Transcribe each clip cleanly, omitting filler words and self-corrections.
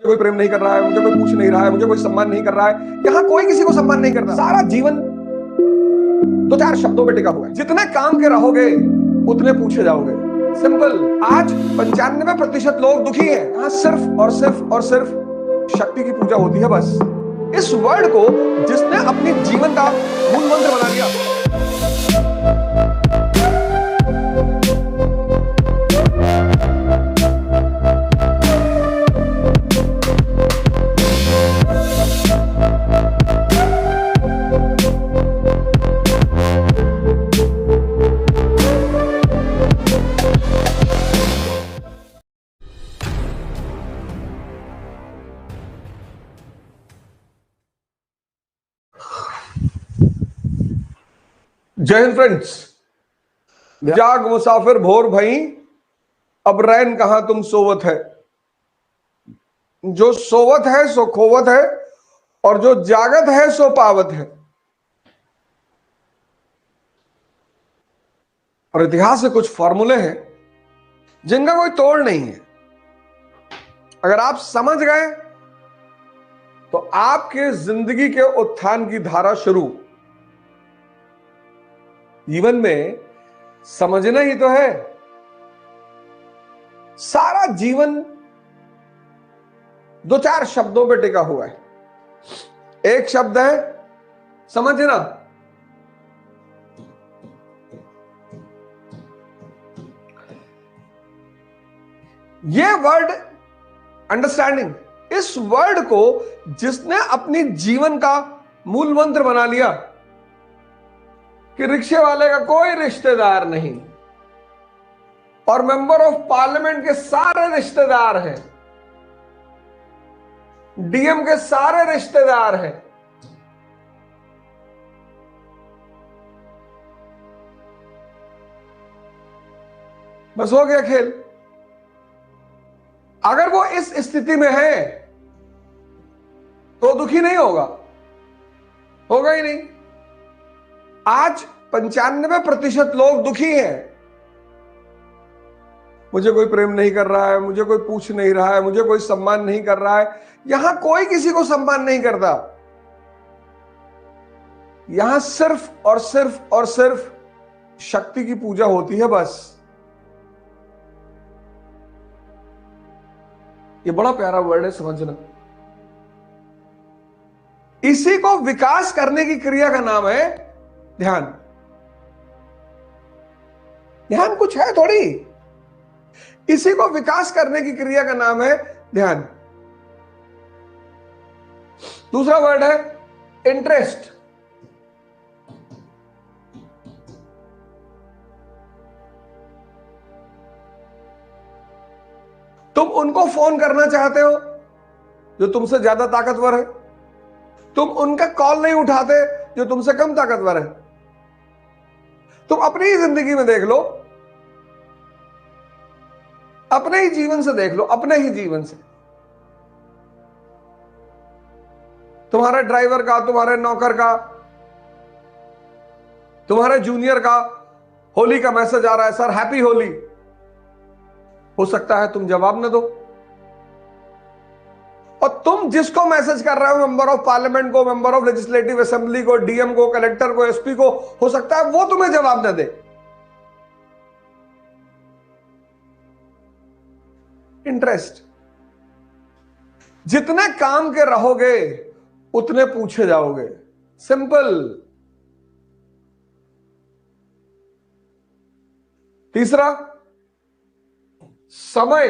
कोई प्रेम नहीं कर रहा है, मुझे कोई पूछ नहीं रहा है, मुझे कोई सम्मान नहीं कर रहा है। यहां कोई किसी को सम्मान नहीं करता। सारा जीवन दो चार शब्दों पे टिका हुआ है। जितने काम के रहोगे उतने पूछे जाओगे। सिंपल। आज 95% लोग दुखी हैं। यहां सिर्फ और सिर्फ और सिर्फ शक्ति की पूजा होती है बस। इस वर्ड को जिसने अपनी जीवन का मूल मंत्र बना लिया, जय हिंद फ्रेंड्स। जाग मुसाफिर भोर भई, अब रैन कहां तुम सोवत है। जो सोवत है सो खोवत है, और जो जागत है सो पावत है। और इतिहास से कुछ फॉर्मूले हैं जिनका कोई तोड़ नहीं है। अगर आप समझ गए तो आपके जिंदगी के उत्थान की धारा शुरू। जीवन में समझना ही तो है। सारा जीवन दो चार शब्दों पे टिका हुआ है। एक शब्द है समझना, ये वर्ड अंडरस्टैंडिंग। इस वर्ड को जिसने अपनी जीवन का मूल मंत्र बना लिया कि रिक्शे वाले का कोई रिश्तेदार नहीं और मेंबर ऑफ पार्लियामेंट के सारे रिश्तेदार हैं, डीएम के सारे रिश्तेदार हैं, बस हो गया खेल। अगर वो इस स्थिति में है तो दुखी नहीं होगा, होगा ही नहीं। आज 95% लोग दुखी हैं। मुझे कोई प्रेम नहीं कर रहा है, मुझे कोई पूछ नहीं रहा है, मुझे कोई सम्मान नहीं कर रहा है। यहां कोई किसी को सम्मान नहीं करता। यहां सिर्फ और सिर्फ और सिर्फ शक्ति की पूजा होती है बस। ये बड़ा प्यारा वर्ड है, समझना। इसी को विकास करने की क्रिया का नाम है ध्यान। ध्यान कुछ है थोड़ी, इसी को विकास करने की क्रिया का नाम है ध्यान। दूसरा वर्ड है इंटरेस्ट। तुम उनको फोन करना चाहते हो जो तुमसे ज्यादा ताकतवर है। तुम उनका कॉल नहीं उठाते जो तुमसे कम ताकतवर है। तुम अपनी ही जिंदगी में देख लो, अपने ही जीवन से देख लो, अपने ही जीवन से। तुम्हारे ड्राइवर का, तुम्हारे नौकर का, तुम्हारे जूनियर का होली का मैसेज आ रहा है, सर हैप्पी होली। हो सकता है तुम जवाब न दो, और तुम जिसको मैसेज कर रहे हो, मेंबर ऑफ पार्लियामेंट को, मेंबर ऑफ लेजिस्लेटिव असेंबली को, डीएम को, कलेक्टर को, एसपी को, हो सकता है वो तुम्हें जवाब न दे। इंटरेस्ट। जितने काम के रहोगे उतने पूछे जाओगे। सिंपल। तीसरा समय।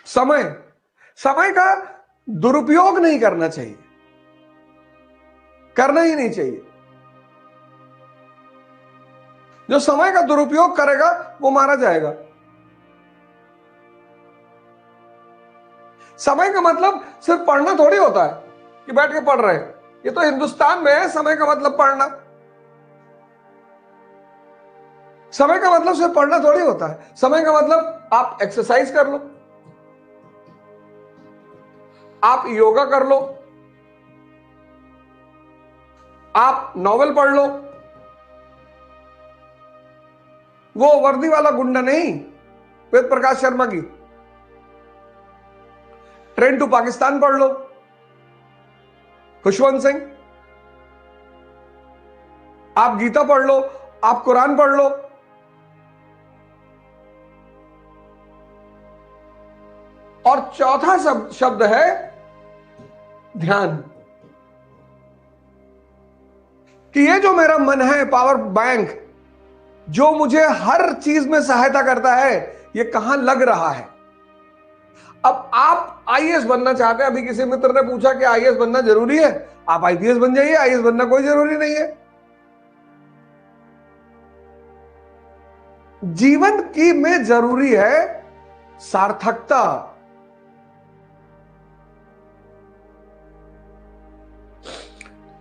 समय समय का दुरुपयोग नहीं करना चाहिए, करना ही नहीं चाहिए। जो समय का दुरुपयोग करेगा वो मारा जाएगा। समय का मतलब सिर्फ पढ़ना थोड़ी होता है कि बैठ के पढ़ रहे हैं। ये तो हिंदुस्तान में है समय का मतलब पढ़ना। समय का मतलब सिर्फ पढ़ना थोड़ी होता है। समय का मतलब आप एक्सरसाइज कर लो, आप योगा कर लो, आप नॉवेल पढ़ लो, वो वर्दी वाला गुंडा नहीं, वेद प्रकाश शर्मा की ट्रेन टू पाकिस्तान पढ़ लो, खुशवंत सिंह। आप गीता पढ़ लो, आप कुरान पढ़ लो। और चौथा शब्द है ध्यान, कि ये जो मेरा मन है पावर बैंक, जो मुझे हर चीज में सहायता करता है, ये कहां लग रहा है। अब आप आईएएस बनना चाहते हैं, अभी किसी मित्र ने पूछा कि आईएएस बनना जरूरी है, आप आईपीएस बन जाइए, आईएएस बनना कोई जरूरी नहीं है। जीवन की में जरूरी है सार्थकता।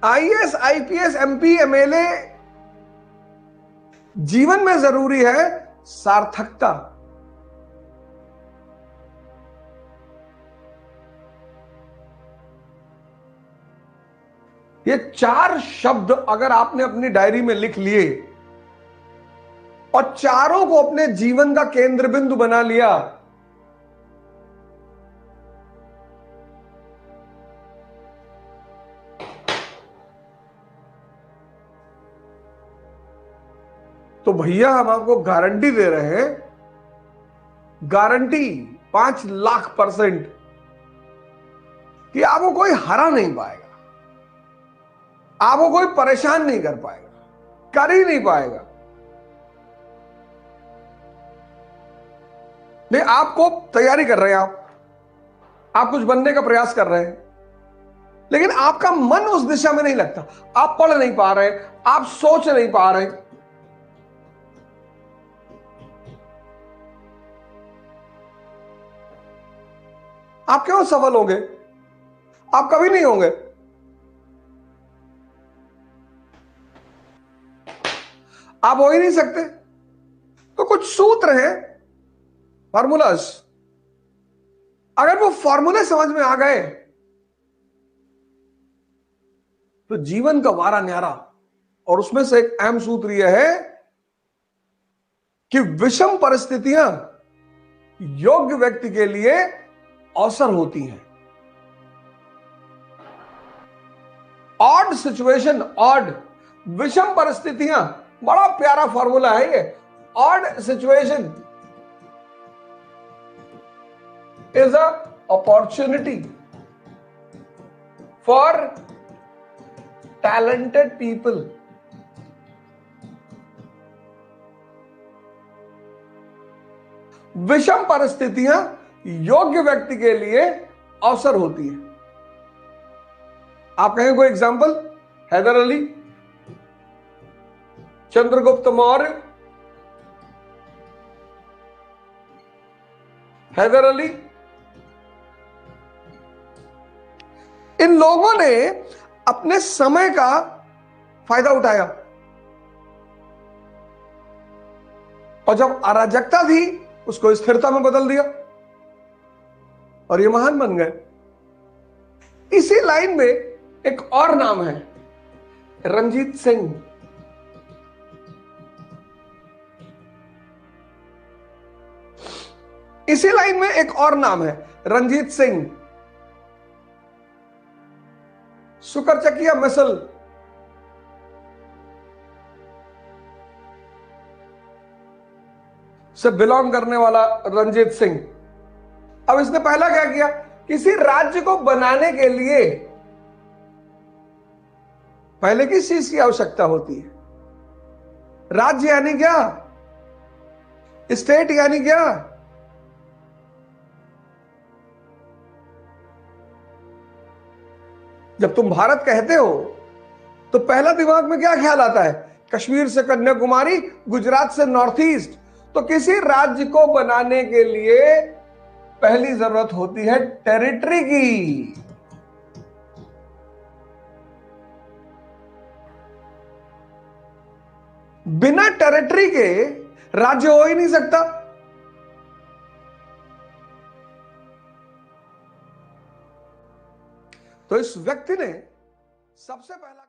आईएएस, आईपीएस, एमपी, एमएलए, जीवन में जरूरी है सार्थकता। ये 4 शब्द अगर आपने अपनी डायरी में लिख लिए और चारों को अपने जीवन का केंद्र बिंदु बना लिया, तो भैया हम आपको गारंटी दे रहे हैं, गारंटी 5 लाख % कि आपको कोई हरा नहीं पाएगा, आपको कोई परेशान नहीं कर पाएगा, कर ही नहीं पाएगा। नहीं, आपको तैयारी कर रहे हैं, आप कुछ बनने का प्रयास कर रहे हैं, लेकिन आपका मन उस दिशा में नहीं लगता, आप पढ़ नहीं पा रहे, आप सोच नहीं पा रहे। आप क्यों सफल होंगे? आप कभी नहीं होंगे। आप हो ही नहीं सकते। तो कुछ सूत्र हैं, फॉर्मूलास, अगर वो फॉर्मूले समझ में आ गए तो जीवन का वारा न्यारा। और उसमें से एक अहम सूत्र यह है कि विषम परिस्थितियां योग्य व्यक्ति के लिए अवसर होती हैं। ऑड सिचुएशन, ऑड, विषम परिस्थितियां, बड़ा प्यारा फॉर्मूला है ये। Odd situation is a opportunity for talented people. विषम परिस्थितियां योग्य व्यक्ति के लिए अवसर होती है। आप कहें कोई एग्जांपल? हैदर अली, चंद्रगुप्त मौर्य, हैदर अली, इन लोगों ने अपने समय का फायदा उठाया, और जब अराजकता थी उसको स्थिरता में बदल दिया और ये महान बन गए। इसी लाइन में एक और नाम है, रंजीत सिंह। इसी लाइन में एक और नाम है, रंजीत सिंह। सुकरचकिया मिसल से बिलोंग करने वाला रंजीत सिंह। अब इसने पहला क्या किया? किसी राज्य को बनाने के लिए पहले किस चीज की आवश्यकता होती है? राज्य यानी क्या? स्टेट यानी क्या? जब तुम भारत कहते हो तो पहला दिमाग में क्या ख्याल आता है? कश्मीर से कन्याकुमारी, गुजरात से नॉर्थ ईस्ट। तो किसी राज्य को बनाने के लिए पहली जरूरत होती है टेरिटरी की। बिना टेरिटरी के राज्य हो ही नहीं सकता। तो इस व्यक्ति ने सबसे पहला